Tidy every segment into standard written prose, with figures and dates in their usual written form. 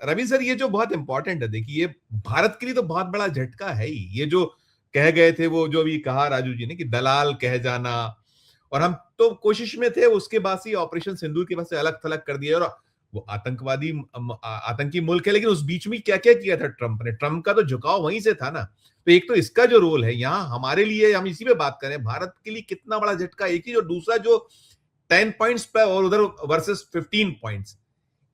Ravi sir, ये जो बहुत इंपॉर्टेंट है, देखिए ये भारत के लिए तो बहुत बड़ा झटका है ही। ये जो कह गए थे, वो जो भी कहा राजू जी ने कि दलाल कह जाना, और हम तो कोशिश में थे उसके बाद से ऑपरेशन सिंदूर के बाद से अलग थलग कर दिया। और वो आतंकवादी आतंकी मुल्क है, लेकिन उस बीच में क्या क्या किया था ट्रंप ने? ट्रंप का तो झुकाव वहीं से था ना। तो एक तो इसका जो रोल है यहाँ हमारे लिए, हम इसी पे बात करें, भारत के लिए कितना बड़ा झटका एक ही, और दूसरा जो 10 पॉइंट्स पे और उधर वर्सेस 15 पॉइंट्स,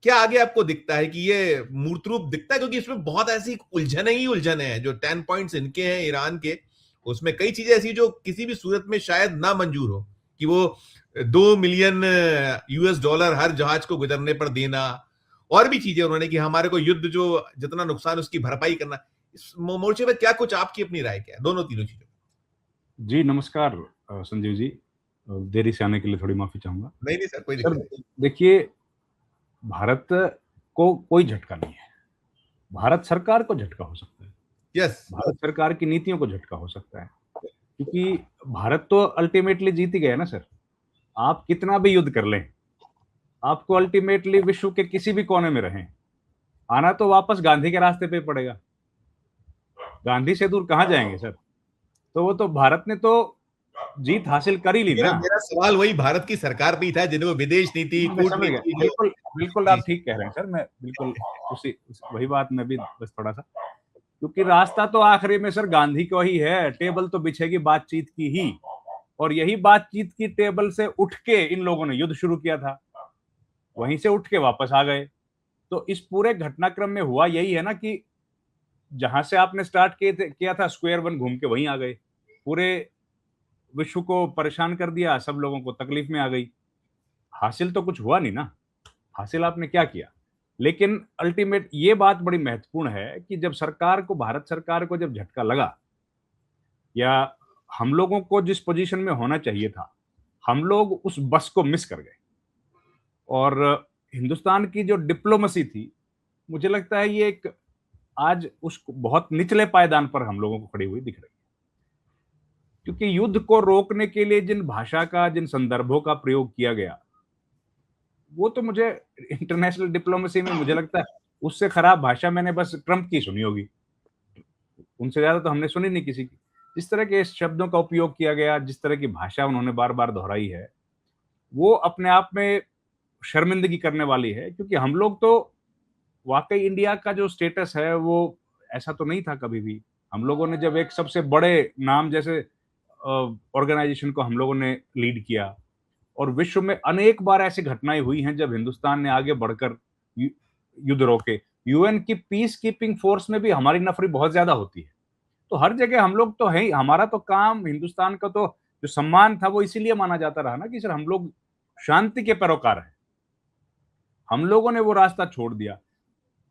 क्या आगे आपको दिखता है कि ये मूर्त रूप दिखता है? क्योंकि इसमें बहुत ऐसी उलझने ही उलझने हैं। जो 10 पॉइंट्स इनके हैं ईरान के, उसमें कई चीजें ऐसी जो किसी भी सूरत में शायद ना मंजूर हो, कि वो 2 मिलियन यूएस डॉलर हर जहाज को गुजरने पर देना, और भी चीजें उन्होंने कि हमारे को युद्ध जो जितना नुकसान उसकी भरपाई करना। इस मोर्चे पर क्या कुछ आपकी अपनी राय क्या है दोनों तीनों चीजों? जी नमस्कार संजीव जी, देरी से आने के लिए थोड़ी माफी चाहूंगा। नहीं नहीं सर, कोई सर दिक्कत नहीं। देखिए, भारत को कोई झटका नहीं है। भारत सरकार को झटका हो सकता है, यस। भारत सरकार की नीतियों को झटका हो सकता है, क्योंकि भारत तो अल्टीमेटली जीत ही गया ना सर। आप कितना भी युद्ध कर लें, आपको अल्टीमेटली विश्व के किसी भी कोने में रहें, आना तो वापस गांधी के रास्ते पे पड़ेगा। गांधी से दूर कहाँ जाएंगे सर? तो वो तो भारत ने तो जीत हासिल कर ही ली मेरा ना। मेरा सवाल वही भारत की सरकार पे ही था, जिन्होंने विदेश नीति, हाँ, मैं समझ गया। कूटनीति जो। बिल्कुल, बिल्कुल जी। आप ठीक कह रहे हैं सर। मैं बिल्कुल वही बात मैं भी बस थोड़ा-सा, क्योंकि रास्ता तो आखिरी में सर गांधी को ही है। टेबल तो बिछेगी बातचीत की ही, और यही बातचीत की टेबल से उठ के इन लोगों ने युद्ध शुरू किया था। वहीं से उठ के वापस आ गए। तो इस पूरे घटनाक्रम में हुआ यही है ना कि जहां से आपने स्टार्ट किया था स्क्वायर वन, घूम के वहीं आ गए। पूरे विश्व को परेशान कर दिया, सब लोगों को तकलीफ में आ गई। हासिल तो कुछ हुआ नहीं ना। हासिल आपने क्या किया? लेकिन अल्टीमेट ये बात बड़ी महत्वपूर्ण है कि जब सरकार को, भारत सरकार को जब झटका लगा, या हम लोगों को जिस पोजीशन में होना चाहिए था, हम लोग उस बस को मिस कर गए। और हिंदुस्तान की जो डिप्लोमेसी थी, मुझे लगता है ये एक आज उस बहुत निचले पायदान पर हम लोगों को खड़ी हुई दिख रही है। क्योंकि युद्ध को रोकने के लिए जिन भाषा का, जिन संदर्भों का प्रयोग किया गया, वो तो मुझे इंटरनेशनल डिप्लोमेसी में मुझे लगता है उससे खराब भाषा मैंने बस ट्रंप की सुनी होगी। उनसे ज्यादा तो हमने सुनी नहीं किसी की। जिस तरह के शब्दों का उपयोग किया गया, जिस तरह की भाषा उन्होंने बार बार दोहराई है, वो अपने आप में शर्मिंदगी करने वाली है। क्योंकि हम लोग तो वाकई इंडिया का जो स्टेटस है वो ऐसा तो नहीं था कभी भी। हम लोगों ने जब एक सबसे बड़े नाम जैसे ऑर्गेनाइजेशन को हम लोगों ने लीड किया, और विश्व में अनेक बार ऐसी घटनाएं हुई हैं जब हिंदुस्तान ने आगे बढ़कर युद्ध रोके। यूएन की पीस कीपिंग फोर्स में भी हमारी नफरी बहुत ज्यादा होती है। तो हर जगह हम लोग तो है ही। हमारा तो काम, हिंदुस्तान का तो जो सम्मान था वो इसीलिए माना जाता रहा ना कि सर हम लोग शांति के पैरोकार हैं। हम लोगों ने वो रास्ता छोड़ दिया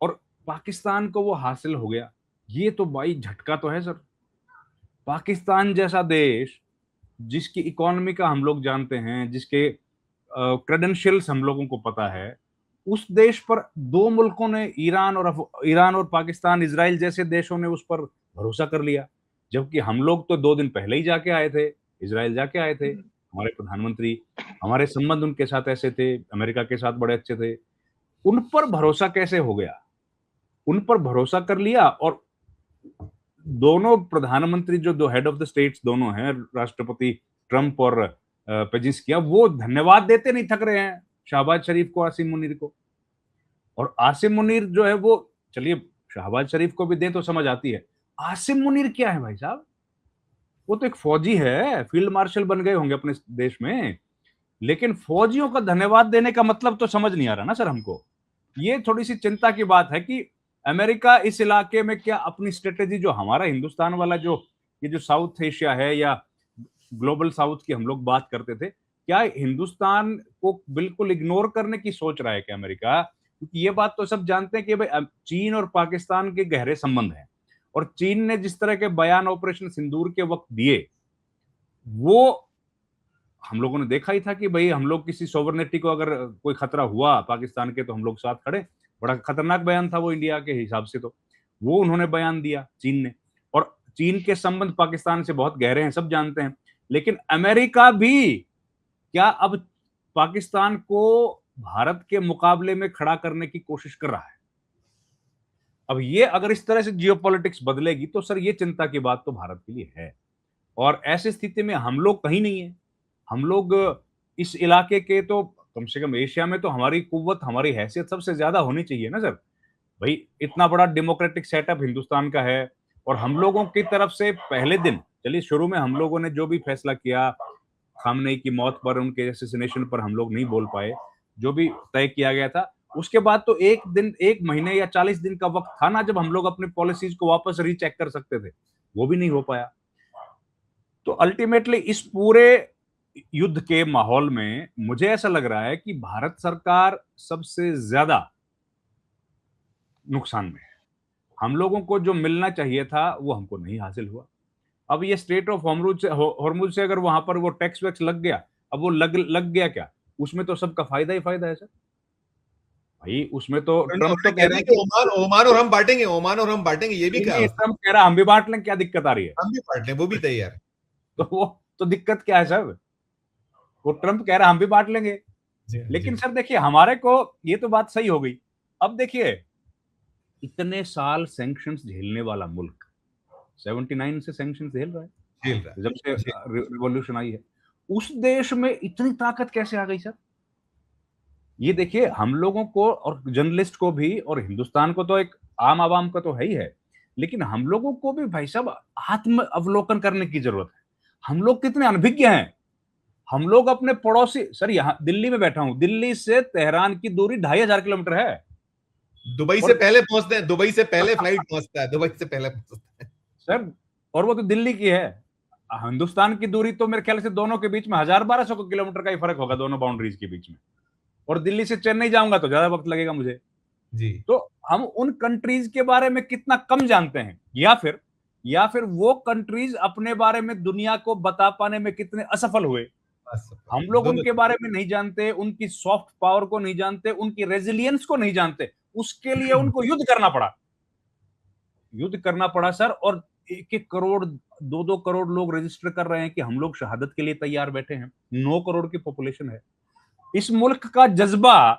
और पाकिस्तान को वो हासिल हो गया। ये तो भाई झटका तो है सर। पाकिस्तान जैसा देश, जिसकी इकोनॉमी का हम लोग जानते हैं, जिसके क्रेडेंशियल्स हम लोगों को पता है, उस देश पर दो मुल्कों ने, ईरान और पाकिस्तान, इजराइल जैसे देशों ने उस पर भरोसा कर लिया। जबकि हम लोग तो 2 दिन पहले ही जाके आए थे, इजराइल जाके आए थे, हमारे प्रधानमंत्री। हमारे संबंध उनके साथ ऐसे थे, अमेरिका के साथ बड़े अच्छे थे। उन पर भरोसा कैसे हो गया? उन पर भरोसा कर लिया, और दोनों प्रधानमंत्री जो दो हेड ऑफ द स्टेट्स दोनों हैं, राष्ट्रपति ट्रंप और पेजिंस्किया, वो धन्यवाद देते नहीं थक रहे हैं शहबाज शरीफ को, आसिम मुनीर को। और आसिम मुनीर जो है वो, चलिए शहबाज शरीफ को भी दे तो समझ आती है, आसिम मुनीर क्या है भाई साहब? वो तो एक फौजी है, फील्ड मार्शल बन गए होंगे अपने देश में। लेकिन फौजियों का धन्यवाद देने का मतलब तो समझ नहीं आ रहा ना सर हमको। ये थोड़ी सी चिंता की बात है कि अमेरिका इस इलाके में क्या अपनी स्ट्रेटेजी, जो हमारा हिंदुस्तान वाला जो ये जो साउथ एशिया है या ग्लोबल साउथ की हम लोग बात करते थे, क्या हिंदुस्तान को बिल्कुल इग्नोर करने की सोच रहा है क्या अमेरिका? क्योंकि ये बात तो सब जानते हैं कि भाई चीन और पाकिस्तान के गहरे संबंध हैं, और चीन ने जिस तरह के बयान ऑपरेशन सिंदूर के वक्त दिए, वो हम लोगों ने देखा ही था कि भाई हम लोग किसी सोवरेनिटी को अगर कोई खतरा हुआ पाकिस्तान के, तो हम लोग साथ खड़े। बड़ा खतरनाक बयान था वो इंडिया के हिसाब से। तो वो उन्होंने बयान दिया चीन ने, और चीन के संबंध पाकिस्तान से बहुत गहरे हैं, सब जानते हैं। लेकिन अमेरिका भी क्या अब पाकिस्तान को भारत के मुकाबले में खड़ा करने की कोशिश कर रहा है? अब ये अगर इस तरह से जियोपॉलिटिक्स बदलेगी तो सर ये चिंता की बात तो भारत के लिए है। और ऐसी स्थिति में हम लोग कहीं नहीं है। हम लोग इस इलाके के तो कम से कम एशिया में तो हमारी कुव्वत, हमारी हैसियत सबसे ज्यादा होनी चाहिए ना सर। भाई इतना बड़ा डेमोक्रेटिक सेटअप हिंदुस्तान का है और हम लोगों की तरफ से पहले दिन, चलिए शुरू में हम लोगों ने जो भी फैसला किया, खामनेई की मौत पर, उनके असेसिनेशन पर हम लोग नहीं बोल पाए, जो भी तय किया गया था, उसके बाद तो एक दिन, एक महीने या 40 दिन का वक्त था ना जब हम लोग अपने पॉलिसीज को वापस रीचेक कर सकते थे, वो भी नहीं हो पाया। तो अल्टीमेटली इस पूरे युद्ध के माहौल में मुझे ऐसा लग रहा है कि भारत सरकार सबसे ज्यादा नुकसान में है। हम लोगों को जो मिलना चाहिए था वो हमको नहीं हासिल हुआ। अब ये स्ट्रेट ऑफ हॉर्मुज से अगर वहां पर वो टैक्स वैक्स लग गया, अब वो लग गया क्या, उसमें तो सबका फायदा ही फायदा है सर। भाई उसमें तो ट्रम्प तो कह कह रहे रहा हैं है कि कि ओमान ओमान और हम बांटेंगे, ओमान और हम बांटेंगे, ये भी नहीं क्या, नहीं, ट्रम्प कह रहा हम भी बांट लें, क्या दिक्कत आ रही है? हम भी बांट लें, वो भी तैयार है। तो वो तो दिक्कत क्या है सर? वो ट्रम्प कह रहा हम भी बांट लेंगे। जी लेकिन जी सर देखिए हमारे को, ये तो बात सही हो गई। अब देखिए इतने साल सैंक्शंस झेलने वाला मुल्क 79 से सैंक्शंस झेल रहा है, झेल रहा जब से है। रिवॉल्यूशन आई है। उस देश में इतनी ताकत कैसे आ गई सर? ये देखिए हम लोगों को और जर्नलिस्ट को भी, और हिंदुस्तान को तो एक आम आवाम का तो है ही है, लेकिन हम लोगों को भी भाई साहब आत्म अवलोकन करने की जरूरत है। हम लोग कितने अनभिज्ञ हैं। हम लोग अपने पड़ोसी, सर यहाँ दिल्ली में बैठा हूं, दिल्ली से तेहरान की दूरी 2500 किलोमीटर है। दुबई से और पहले पहुंचते हैं, दुबई से पहले फ्लाइट पहुंचता है, दुबई से पहले पहुंचता है। सर, और वो तो दिल्ली की है। हिंदुस्तान की दूरी तो मेरे ख्याल से दोनों के बीच में 1000-1200 किलोमीटर का ही फर्क होगा दोनों बाउंड्रीज के बीच में। और दिल्ली से चेन्नई जाऊंगा तो ज्यादा वक्त लगेगा मुझे। जी तो हम उन कंट्रीज के बारे में कितना कम जानते हैं, या फिर वो कंट्रीज अपने बारे में दुनिया को बता पाने में कितने असफल हुए। बस हम लोग दोनों उनके बारे में नहीं जानते, उनकी सॉफ्ट पावर को नहीं जानते, उनकी रेजिलियंस को नहीं जानते। उसके लिए उनको युद्ध करना पड़ा सर। और 1-1 करोड़, 2-2 करोड़ लोग रजिस्टर कर रहे हैं कि हम लोग शहादत के लिए तैयार बैठे हैं। 9 करोड़ की पॉपुलेशन है। इस मुल्क का जज्बा,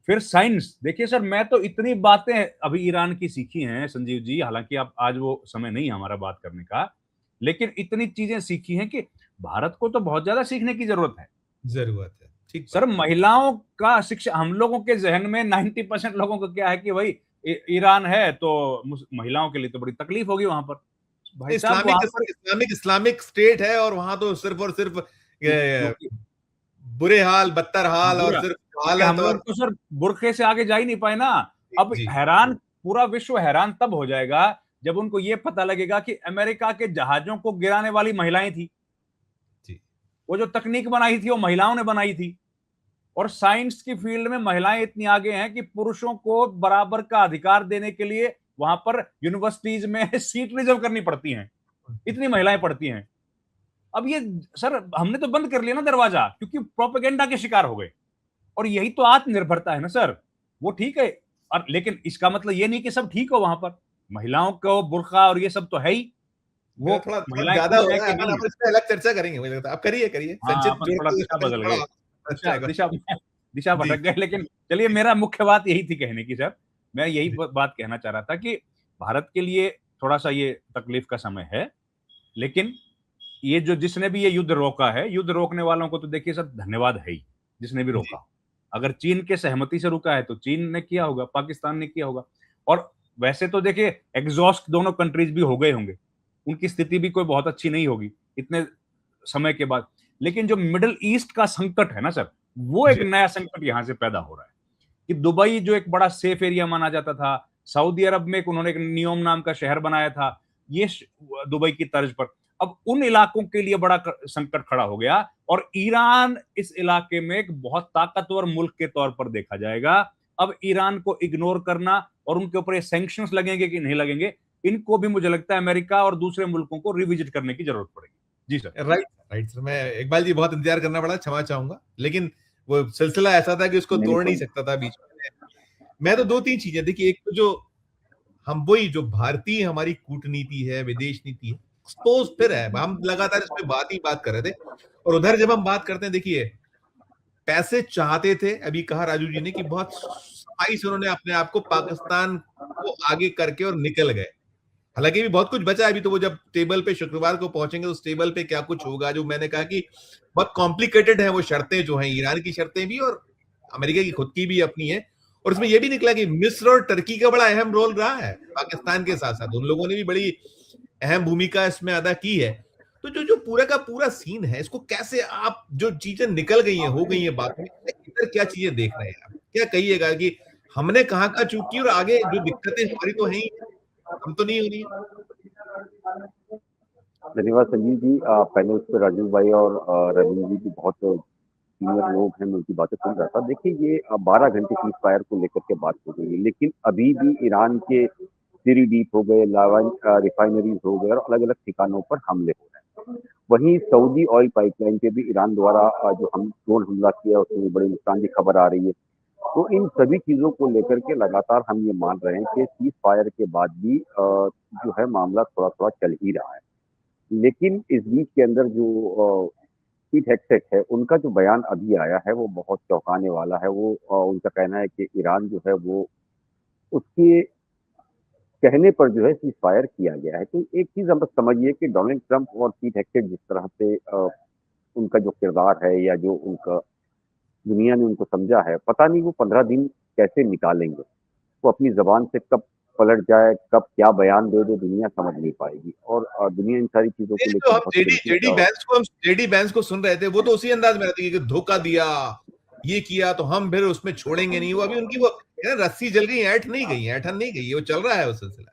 फिर साइंस देखिए सर। मैं तो इतनी बातें अभी ईरान की सीखी हैं संजीव जी, हालांकि आप आज वो समय नहीं है हमारा बात करने का, लेकिन इतनी चीजें सीखी हैं कि भारत को तो बहुत ज्यादा सीखने की जरूरत है। जरूरत है, ठीक सर बात। महिलाओं का शिक्षा, हम लोगों के जहन में 90% लोगों का क्या है कि भाई ईरान है तो महिलाओं के लिए तो बड़ी तकलीफ होगी वहां पर। भाई साहब इस्लामिक वहां पर इस्लामिक इस्लामिक स्टेट है और वहां तो सिर्फ और सिर्फ जो कि बुरे हाल, बदतर हाँ हाल, और बुरा, सिर्फ क्योंकि हम हालत लोग और तो सर बुरखे से आगे जा ही नहीं पाए ना। अब जी हैरान, पूरा विश्व हैरान तब हो जाएगा जब उनको ये पता लगेगा कि अमेरिका के जहाजों को गिराने वाली महिलाएं थी। जी वो जो तकनीक बनाई थी वो महिलाओं ने बनाई थी। और साइंस की फील्ड में महिलाएं इतनी आगे हैं कि पुरुषों को बराबर का अधिकार देने के लिए वहां पर यूनिवर्सिटीज में सीट रिजर्व करनी पड़ती हैं। इतनी महिलाएं पढ़ती हैं। अब ये सर हमने तो बंद कर लिया ना दरवाजा, क्योंकि प्रोपेगेंडा के शिकार हो गए। और यही तो आत्मनिर्भरता है ना सर। वो ठीक है, और लेकिन इसका मतलब ये नहीं कि सब ठीक हो वहां पर। महिलाओं को बुर्का और ये सब तो है ही। मेरा वो थोड़ा थोड़ा महिलाएं ज्यादा खुश हो है रहा है, कि अपन नहीं है? अपन इस पे अलग चर्चा करेंगे, मुझे लगता है। आप करिए करिए, हाँ संचित अपन जोड़ थोड़ा के दिशा अपन बदल थोड़ा गए, अच्छा दिशा है। दिशा दिशा जी भटक गए। लेकिन चलिए, मेरा मुख्य बात यही थी कहने की सर। मैं यही बात कहना चाह रहा था कि भारत के लिए थोड़ा सा ये तकलीफ का समय है। लेकिन ये जो जिसने भी ये युद्ध रोका है, युद्ध रोकने वालों को तो देखिए सर धन्यवाद है ही, जिसने भी जी रोका। अगर चीन के सहमति से रुका है तो चीन ने किया होगा, पाकिस्तान ने किया होगा। और वैसे तो देखिए एग्जॉस्ट दोनों कंट्रीज भी हो गए होंगे, उनकी स्थिति भी कोई बहुत अच्छी नहीं होगी इतने समय के बाद। लेकिन जो मिडिल ईस्ट का संकट है ना सर, वो एक जी नया संकट यहां से पैदा हो रहा है। कि दुबई जो एक बड़ा सेफ एरिया माना जाता था, सऊदी अरब में उन्होंने एक नियोम नाम का शहर बनाया था, ये दुबई की तर्ज पर, अब उन इलाकों के लिए बड़ा संकट खड़ा हो गया। और ईरान इस इलाके में एक बहुत ताकतवर मुल्क के तौर पर देखा जाएगा। अब ईरान को इग्नोर करना और उनके ऊपर ये सैंक्शंस लगेंगे कि नहीं लगेंगे, इनको भी मुझे लगता है अमेरिका और दूसरे मुल्कों को रिविजिट करने की जरूरत पड़ेगी। जी सर। राइट राइट सर, मैं इकबाल जी बहुत इंतजार करना पड़ा, क्षमा चाहूंगा, लेकिन वो सिलसिला ऐसा था कि उसको नहीं तोड़ नहीं कोई सकता था बीच में। मैं तो दो तीन चीजें देखिए, एक तो जो हम वही जो भारतीय हमारी कूटनीति है, विदेश नीति है, एक्सपोज फिर है, हम लगातार इस पे बात कर रहे थे। और उधर जब हम बात करते हैं, देखिए पैसे चाहते थे, अभी कहा राजू जी ने कि बहुत सफाई से उन्होंने अपने आप को पाकिस्तान वो आगे करके और निकल गए। हालांकि भी बहुत कुछ बचा है अभी, तो वो जब टेबल पे शुक्रवार को पहुंचेंगे, उस टेबल पे क्या कुछ होगा, जो मैंने कहा कि बहुत कॉम्प्लिकेटेड है वो शर्तें जो हैं, ईरान की शर्तें भी और अमेरिका की खुद की भी अपनी है। और उसमें यह भी निकला कि मिस्र और टर्की का बड़ा अहम रोल रहा है पाकिस्तान के साथ साथ, उन लोगों ने भी बड़ी अहम भूमिका इसमें अदा की है। तो जो जो पूरा का पूरा सीन है, इसको कैसे आप, जो चीजें निकल गई हैं, हो गई हैं बात में, इधर क्या चीजें देख रहे हैं आप, क्या कहिएगा कि हमने कहाँ कहाँ चूक की, और आगे जो दिक्कतें हमारी तो हैं ही, हम तो नहीं हो रही है। धन्यवाद संजीव जी। पहले उस पर राजीव भाई और रविंद्र जी की बहुत सीनियर लोग हैं, मैं उनकी बातें सुन रहा था। देखिए, ये 12 घंटे सीज फायर को लेकर के बात हो गई है, लेकिन अभी भी ईरान के सीरी डीप हो गए, लावा रिफाइनरीज हो गए और अलग अलग ठिकानों पर हमले हो रहे हैं। वहीं सऊदी ऑयल पाइपलाइन पे भी ईरान द्वारा जो हम ड्रोन हमला किया, उसमें बड़े नुकसान की खबर आ रही है। तो इन सभी चीजों को लेकर के लगातार हम ये मान रहे हैं कि सीज फायर के बाद भी जो है मामला थोड़ा थोड़ा चल ही रहा है। लेकिन इस बीच के अंदर जो पीट हेगसेट है, उनका जो बयान अभी आया है वो बहुत चौंकाने वाला है। वो उनका कहना है कि ईरान जो है वो उसके कहने पर जो है सीज फायर किया गया है। तो एक चीज हम समझिए कि डोनाल्ड ट्रंप और पीट हेगसेट जिस तरह से उनका जो किरदार है या जो उनका दुनिया ने उनको समझा है, पता नहीं वो 15 दिन कैसे निकालेंगे। वो अपनी जबान से कब पलट जाए, कब क्या बयान दे दे, दुनिया समझ नहीं पाएगी। और दुनिया इन सारी चीजों को तो लेकर हम बहुत जेडी तरीके जेडी बैंस को हम जेडी बैंस को सुन रहे थे, वो तो उसी अंदाज में रहती है कि धोखा दिया, ये किया तो हम फिर उसमें छोड़ेंगे नहीं। वो अभी उनकी वो रस्सी जल गई, ऐठ नहीं गई, ऐठन नहीं गई, वो चल रहा है वो सिलसिला।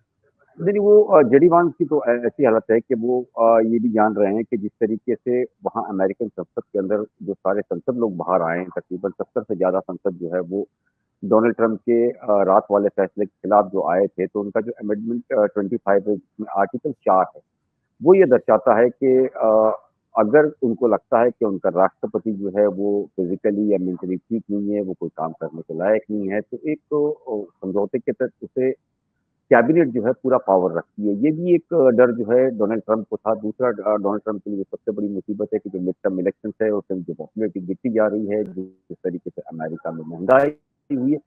नहीं, वो जेडी वांस की तो ऐसी हालत है कि वो ये भी जान रहे हैं कि जिस तरीके से वहाँ अमेरिकन संसद के अंदर जो सारे संसद लोग बाहर आए हैं, तकरीबन 70 से ज्यादा संसद जो है वो डोनाल्ड ट्रंप के रात वाले फैसले के खिलाफ जो आए थे। तो उनका जो अमेंडमेंट 25 है, जिसमें आर्टिकल 4 है, वो ये दर्शाता है कि अगर उनको लगता है कि उनका राष्ट्रपति जो है वो फिजिकली या मेंटली ठीक नहीं है, वो कोई काम करने के लायक नहीं है, तो एक तो समझौते के तहत उसे कैबिनेट जो है पूरा पावर रखती है। ये भी एक डर जो है डोनाल्ड ट्रंप को था। दूसरा डोनाल्ड ट्रंप के लिए सबसे बड़ी मुसीबत है कि जो मिड टर्म इलेक्शन है उसमें जो पॉपुलरिटी गिरती जा रही है, जिस तरीके से अमेरिका में महंगाई हुई है,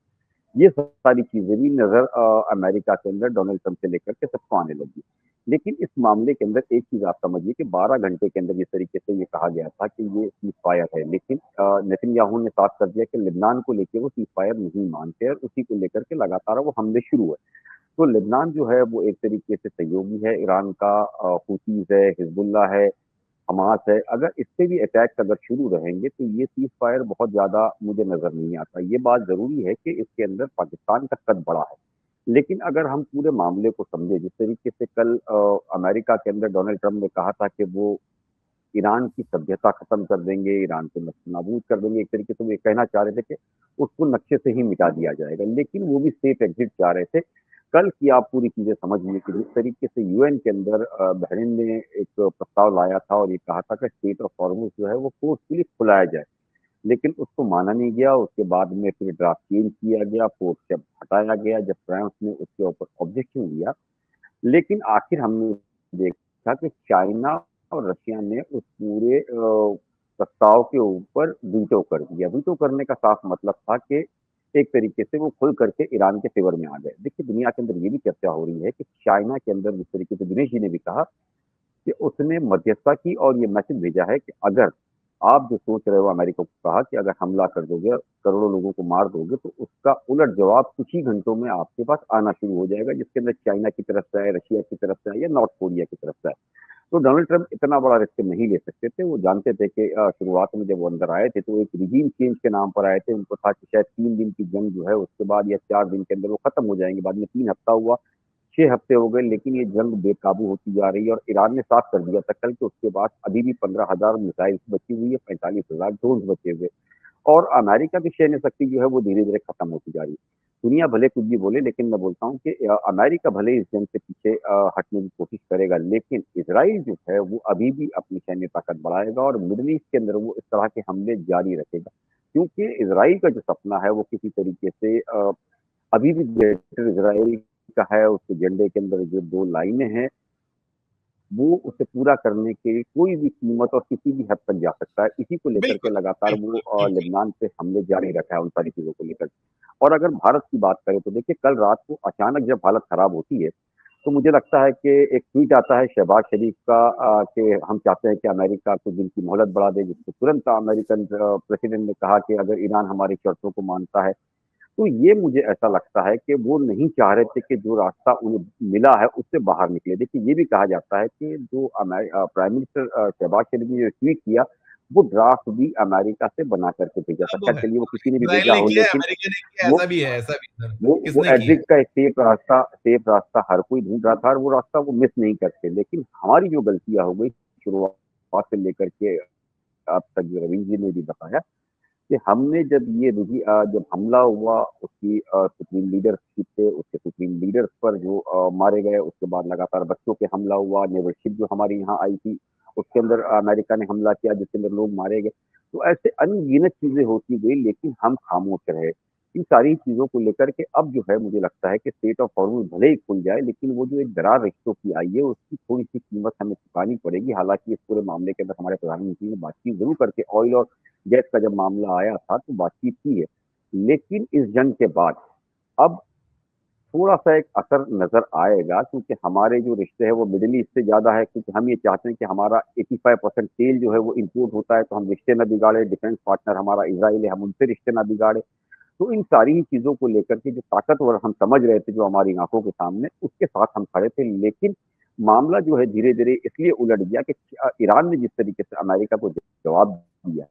ये सारी चीजें भी नजर अमेरिका के अंदर डोनाल्ड ट्रंप से लेकर के सबको आने लगी। लेकिन इस मामले के अंदर एक चीज आप समझिए कि 12 घंटे के अंदर जिस तरीके से ये कहा गया था कि ये सीज फायर है, लेकिन नेतन्याहू ने साफ कर दिया कि लेबनान को लेकर वो सीज फायर नहीं मानते और उसी को लेकर के लगातार वो हमले शुरू हुए। तो लेबनान जो है वो एक तरीके से सहयोगी है ईरान का। हुतीज है, हिजबुल्ला है, हमास है। अगर इससे भी अटैक्स अगर शुरू रहेंगे तो ये सीज फायर बहुत ज्यादा मुझे नजर नहीं आता। ये बात जरूरी है कि इसके अंदर पाकिस्तान का कद बड़ा है, लेकिन अगर हम पूरे मामले को समझे, जिस तरीके से कल अमेरिका के अंदर डोनाल्ड ट्रंप ने कहा था कि वो ईरान की सभ्यता खत्म कर देंगे, ईरान को नाबूद कर देंगे, एक तरीके से वो ये कहना चाह रहे थे कि उसको नक्शे से ही मिटा दिया जाएगा, लेकिन वो भी सेफ एग्जिट चाह रहे थे। कल की आप पूरी चीजें समझिए कि जिस तरीके से यूएन के अंदर बहरीन ने एक प्रस्ताव लाया था और ये कहा था कि स्टेट ऑफ हॉर्मुज जो है वो फोर्सफुली खुलाया जाए, लेकिन उसको माना नहीं गया। उसके बाद में फिर ड्राफ्ट चेंज किया गया, फोर्स जब हटाया गया, जब फ्रांस ने उसके ऊपर ऑब्जेक्शन दिया, लेकिन आखिर हमने देखा कि चाइना और रशिया ने उस पूरे प्रस्ताव के ऊपर वीटो कर दिया। वीटो करने का साफ मतलब था कि एक तरीके से वो खुल करके ईरान के फेवर में आ गए। देखिए, दुनिया के अंदर ये भी चर्चा हो रही है कि चाइना के अंदर जिस तरीके से दिनेश जी ने भी कहा कि उसने मध्यस्थता की और ये मैसेज भेजा है कि अगर आप जो सोच रहे हो, अमेरिका को कहा कि अगर हमला कर दोगे, करोड़ों लोगों को मार दोगे, तो उसका उलट जवाब कुछ ही घंटों में आपके पास आना शुरू हो जाएगा, जिसके अंदर चाइना की तरफ से आए, रशिया की तरफ से आए या नॉर्थ कोरिया की तरफ से आए। तो डोनाल्ड ट्रंप इतना बड़ा रिस्क नहीं ले सकते थे। वो जानते थे कि शुरुआत में जब वो अंदर आए थे तो एक रिजीम चेंज के नाम पर आए थे। उनको था कि शायद 3 दिन की जंग जो है उसके बाद या 4 दिन के अंदर वो खत्म हो जाएंगे। बाद में 3 हफ्ता हुआ, 6 हफ्ते हो गए, लेकिन ये जंग बेकाबू होती जा रही है। और ईरान ने साफ कर दिया था कल कि उसके पास अभी भी 15,000 मिसाइल बची हुई है, 45,000 ड्रोन बचे हुए, और अमेरिका की सैन्य शक्ति जो है वो धीरे धीरे खत्म होती जा रही है। दुनिया भले कुछ भी बोले, लेकिन मैं बोलता हूँ कि अमेरिका भले इस जंग से पीछे हटने की कोशिश करेगा, लेकिन इसराइल जो है वो अभी भी अपनी सैन्य ताकत बढ़ाएगा और मिडल ईस्ट के अंदर वो इस तरह के हमले जारी रखेगा, क्योंकि इसराइल का जो सपना है वो किसी तरीके से अभी भी ग्रेटर इसराइल का है। उसके झंडे के अंदर जो 2 लाइनें हैं, वो उसे पूरा करने के कोई भी कीमत और किसी भी हद तक जा सकता है। इसी को लेकर के बिल्कुल लगातार बिल्कुल वो बिल्कुल। लेबनान पे हमले जारी रखा है उन सारी चीजों को लेकर। और अगर भारत की बात करें तो देखिए कल रात को अचानक जब हालत खराब होती है, तो मुझे लगता है कि एक ट्वीट आता है शहबाज शरीफ का कि हम चाहते हैं कि अमेरिका कुछ दिन की मोहलत बढ़ा दे, जिसको तुरंत अमेरिकन प्रेसिडेंट ने कहा कि अगर ईरान हमारी शर्तों को मानता है, तो ये मुझे ऐसा लगता है कि वो नहीं चाह रहे थे कि जो रास्ता उन्हें मिला है उससे बाहर निकले। देखिए ये भी कहा जाता है कि जो प्राइम मिनिस्टर शहबाज शरीफ ने जो ट्वीट किया, वो ड्राफ्ट भी अमेरिका से बना करके भेजा था। वो खैर है, चलिए वो किसी ने भी इज़राइल भेजा ने हो, किया है, लेकिन अमेरिका ने किया है, वो ऐसा भी है, ऐसा भी है। वो किसने किया है? एग्जिट का एक सेफ रास्ता हर कोई ढूंढ रहा था और वो रास्ता वो मिस नहीं करते। लेकिन हमारी जो गलतियां हो गई शुरुआत से लेकर के अब तक, जो रवींद्र जी ने भी बताया कि हमने जब हमला हुआ उसकी सुप्रीम लीडरशिप पे, उसके सुप्रीम लीडर्स पर जो मारे गए, उसके बाद लगातार बच्चों पे हमला हुआ, नेबरशिप जो हमारी यहाँ आई थी उसके अंदर अमेरिका ने हमला किया जिसके अंदर लोग मारे गए। तो ऐसे अनगिनत चीजें होती गई, लेकिन हम खामोश रहे। इन सारी चीजों को लेकर के अब जो है मुझे लगता है कि स्टेट ऑफ हॉर्मूज भले ही खुल जाए, लेकिन वो जो एक दरार रिश्तों की आई है उसकी थोड़ी सी कीमत हमें चुकानी पड़ेगी। हालांकि इस पूरे मामले के अंदर हमारे प्रधानमंत्री ने बातचीत जरूर करके ऑयल और गैस का जब मामला आया था तो बातचीत की है, लेकिन इस जंग के बाद अब थोड़ा-सा एक असर नज़र आएगा, क्योंकि हमारे जो रिश्ते हैं वो मिडल ईस्ट से ज़्यादा है, क्योंकि हम ये चाहते हैं कि हमारा 85% तेल जो है वो इम्पोर्ट होता है, तो हम रिश्ते ना बिगाड़े। डिफेंस पार्टनर हमारा इज़राइल है, हम उनसे रिश्ते ना बिगाड़े। तो इन सारी ही चीज़ों को लेकर के जो ताकतवर हम समझ रहे थे जो हमारी आँखों के सामने, उसके साथ हम खड़े थे। लेकिन मामला जो है धीरे-धीरे इसलिए उलट गया कि ईरान ने जिस तरीके से अमेरिका को जवाब दिया,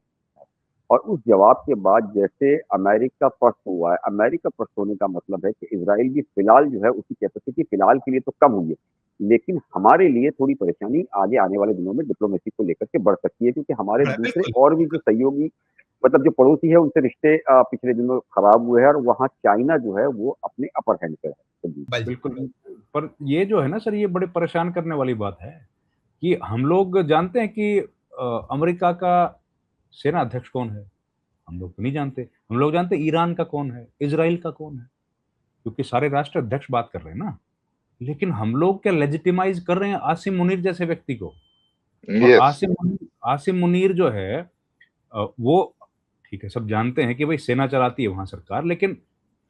और उस जवाब के बाद जैसे अमेरिका पस्त हुआ है, अमेरिका पस्त होने का मतलब है कि इज़राइल भी फिलहाल जो है उसकी कैपेसिटी फिलहाल के लिए तो कम हुई है, लेकिन हमारे लिए थोड़ी परेशानी आगे आने वाले दिनों में डिप्लोमेसी को लेकर के बढ़ सकती है, क्योंकि हमारे हाँ, दूसरे बिल्कुल, और भी जो सहयोगी मतलब जो पड़ोसी है उनसे रिश्ते पिछले दिनों खराब हुए हैं, और वहाँ चाइना जो है वो अपने अपर हैंड पे है। जी। बिल्कुल। पर ये जो है ना सर, ये बड़े परेशान करने वाली बात है कि हम लोग जानते हैं कि अमेरिका का सेना अध्यक्ष कौन है? हम लोग तो नहीं जानते। हम लोग जानते हैं ईरान का कौन है, इज़राइल का कौन है, क्योंकि सारे राष्ट्र अध्यक्ष बात कर रहे हैं ना। लेकिन हम लोग क्या लेजिटिमाइज़ कर रहे हैं आसिम मुनीर जैसे व्यक्ति को। और यस। आसिम मुनीर जो है वो ठीक है, सब जानते हैं कि भई सेना चलाती है वहाँ सरकार, लेकिन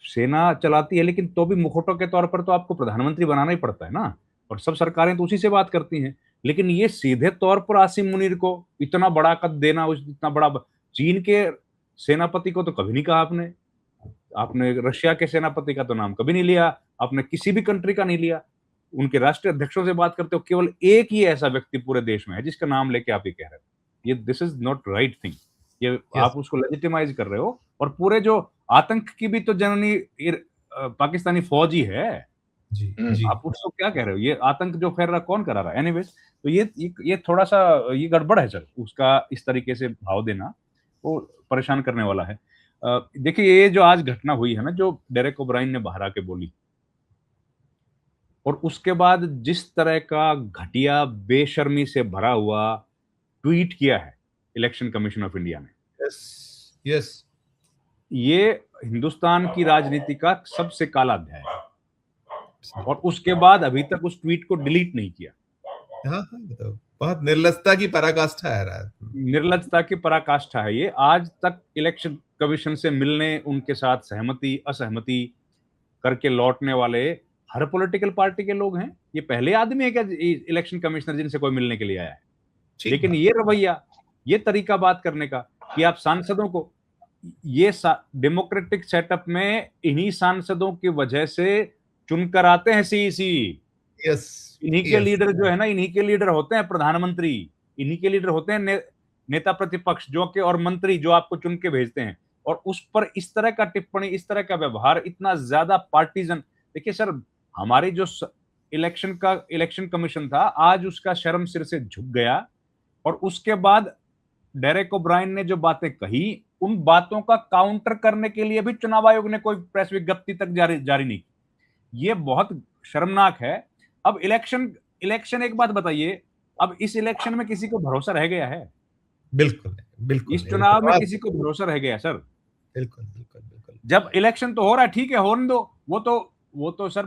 सेना चलाती है लेकिन तो भी मुखौटों के तौर पर तो आपको प्रधानमंत्री बनाना ही पड़ता है ना, और सब सरकारें तो उसी से बात करती हैं। लेकिन ये सीधे तौर पर आसिम मुनीर को इतना बड़ा कद देना, उस इतना बड़ा ब चीन के सेनापति को तो कभी नहीं कहा आपने। आपने रशिया के सेनापति का तो नाम कभी नहीं लिया, आपने किसी भी कंट्री का नहीं लिया। उनके राष्ट्रीय अध्यक्षों से बात करते हो, केवल एक ही ऐसा व्यक्ति पूरे देश में है जिसका नाम लेके आप ये कह रहे हो। ये this is not right thing. ये यस, आप उसको लेजिटिमाइज़ कर रहे हो, और पूरे जो आतंक की भी तो जननी पाकिस्तानी फौज ही है। जी, हुँ। जी। आप उसको क्या कह रहे हो? ये आतंक जो फैल रहा है कौन करा रहा है? एनीवेज़, तो ये थोड़ा-सा ये गड़बड़ है सर, उसका इस तरीके से भाव देना, वो परेशान करने वाला है। देखिए ये जो आज घटना हुई है ना, जो डेरेक ओब्रायन ने बाहर आके बोली, और उसके बाद जिस तरह का घटिया बेशर्मी से भरा हुआ ट्वीट किया है इलेक्शन कमीशन ऑफ इंडिया ने, यस, यस। ये हिंदुस्तान की राजनीति का सबसे काला अध्याय है। और उसके बाद अभी तक उस ट्वीट को डिलीट नहीं किया। हाँ, हाँ, बताओ। बहुत निर्लजता की पराकाष्ठा है रहा। निर्लजता की पराकाष्ठा है ये। आज तक इलेक्शन कमीशन से मिलने, उनके साथ सहमति, असहमति करके लौटने वाले हर पॉलिटिकल पार्टी के लोग हैं। ये पहले आदमी है क्या इलेक्शन कमिश्नर जिनसे कोई मिलने के लिए आया है? ठीक लेकिन बात। ये रवैया, ये तरीका बात करने का कि आप सांसदों को, ये डेमोक्रेटिक सेटअप में इन्हीं सांसदों की वजह से चुनकर आते हैं सीईसी। यस, इन्हीं के यस। लीडर जो है ना, इन्हीं के लीडर होते हैं प्रधानमंत्री, इन्हीं के लीडर होते हैं नेता प्रतिपक्ष जो के, और मंत्री जो आपको चुन के भेजते हैं। और उस पर इस तरह का टिप्पणी, इस तरह का व्यवहार, इतना ज्यादा पार्टीजन। देखिए सर, हमारी जो इलेक्शन कमीशन था, आज उसका शर्म सिर से झुक गया। और उसके बाद डेरेक ओब्रायन ने जो बातें कही, उन बातों का काउंटर करने के लिए भी चुनाव आयोग ने कोई प्रेस विज्ञप्ति तक जारी नहीं की। ये बहुत शर्मनाक है। अब इलेक्शन इलेक्शन एक बात बताइए, अब इस इलेक्शन में किसी को भरोसा रह गया है? बिल्कुल नहीं, बिल्कुल इस नहीं। चुनाव में बहुत किसी को भरोसा रह गया सर? बिल्कुल, बिल्कुल, बिल्कुल। जब इलेक्शन तो हो रहा है, ठीक है, होने दो। वो तो सर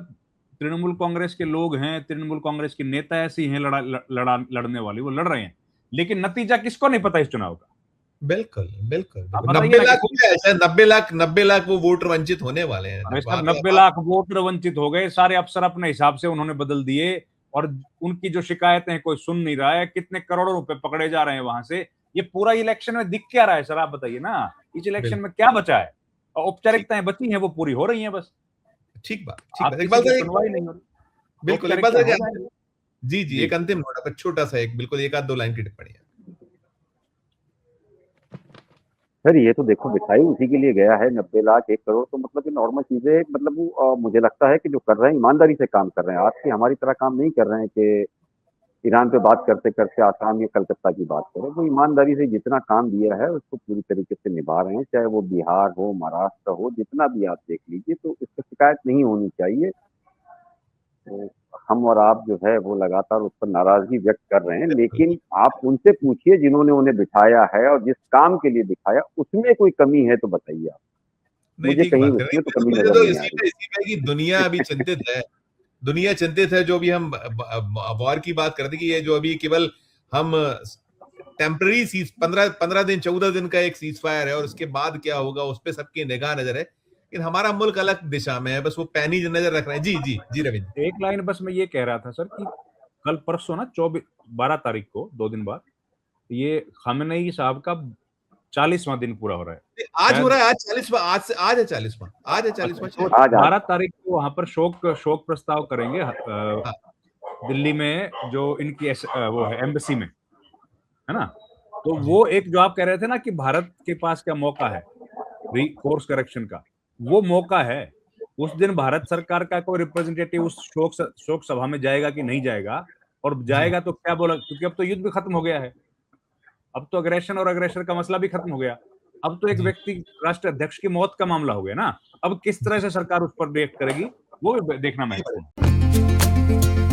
तृणमूल कांग्रेस के लोग हैं, तृणमूल कांग्रेस के नेता ऐसे ही हैं लड़ने वाले, वो लड़ रहे हैं। लेकिन नतीजा किसको नहीं पता इस चुनाव का? बिल्कुल, बिल्कुल, आप बिल्कुल। बताइए 90 ना लाख कि हो गया है, शायद 90 लाख वो वोटर वंचित होने वाले हैं। अरे जब सर आप 90 आप लाख वोटर वंचित हो गए, सारे अफसर अपने हिसाब से उन्होंने बदल दिए और उनकी जो शिकायतें हैं कोई सुन नहीं रहा है, कितने करोड़ों रुपए पकड़े जा रहे हैं वहां से। ये पूरा इलेक्शन में दिख क्या रहा है सर, आप बताइए ना, इस इलेक्शन बिल्कुल, में क्या बचा है? और ठीक औपचारिकताएं बची हैं वो पूरी हो रही हैं बस, ठीक बात, ठीक आप बात। किसी इकबाल की सर सुनवाई नहीं हो रही, बिल्कुल, इकबाल औपचारिकताएं सर हो क्या जाएंगी। जी, जी, जी एक अंतिम नोट पर छोटा-सा एक बिल्कुल 1 आध 2 लाइन की टिप्पणी है। सर ये तो देखो बिठाई उसी के लिए गया है 90 लाख 1 करोड़ तो मतलब ये नॉर्मल चीजें हैं मतलब वो मुझे लगता है कि जो कर रहे हैं ईमानदारी से काम कर रहे हैं आपकी हमारी तरह काम नहीं कर रहे हैं कि ईरान पे बात करते करते आसाम या कलकत्ता की बात करें वो ईमानदारी से जितना काम दिया है उसको पूरी तरीके से निभा रहे हैं चाहे वो बिहार हो महाराष्ट्र हो जितना भी आप देख लीजिए तो इससे शिकायत नहीं होनी चाहिए तो हम और आप जो है वो लगातार उस पर नाराजगी व्यक्त कर रहे हैं बिल्कुल, लेकिन आप उनसे पूछिए जिन्होंने उन्हें बिठाया है और जिस काम के लिए बिठाया उसमें कोई कमी है तो बताइए आप नहीं मुझे ठीक कहीं बात कर रहे उसमें तो हैं। कमी मुझे नजर तो नहीं आ रही इसी पे कि दुनिया अभी चिंतित है। दुनिया चिंतित है जो भी हम वॉर की बात करते कि ये जो अभी केवल हम टेम्पररी सीज 15 दिन 14 दिन का एक सीज फायर है और उसके बाद क्या होगा उस पे सबकी निगाह नजर है लेकिन हमारा मुल्क अलग दिशा में है बस वो पैनी नजर रख रहे हैं जी जी जी रविंद्र एक लाइन बस मैं ये कह रहा था सर कि कल परसों ना 12 तारीख को 2 दिन बाद ये खामेनेई साहब का 40वां दिन पूरा हो रहा है आज हो शायद। रहा है आज 40वां आज है 40वां आज है अच्छा 40वां तो शायद आज आज 12 तारीख को वहां पर शोक प्रस्ताव करेंगे हाँ दिल्ली में जो इनकी वो है एम्बेसी में, है ना? तो जी वो एक जो आप कह रहे थे ना कि भारत के पास क्या मौका है कोर्स करेक्शन का, वो मौका है। उस दिन भारत सरकार का कोई रिप्रेजेंटेटिव उस शोक सभा में जाएगा कि नहीं जाएगा, और जी जाएगा तो क्या बोला, क्योंकि अब तो युद्ध भी खत्म हो गया है, अब तो अग्रेशन और अग्रेसर का मसला भी खत्म हो गया, अब तो एक जी व्यक्ति राष्ट्र अध्यक्ष की मौत का मामला हो गया ना। अब किस तरह से सरकार उस पर रिएक्ट करेगी वो देखना महत्वपूर्ण है।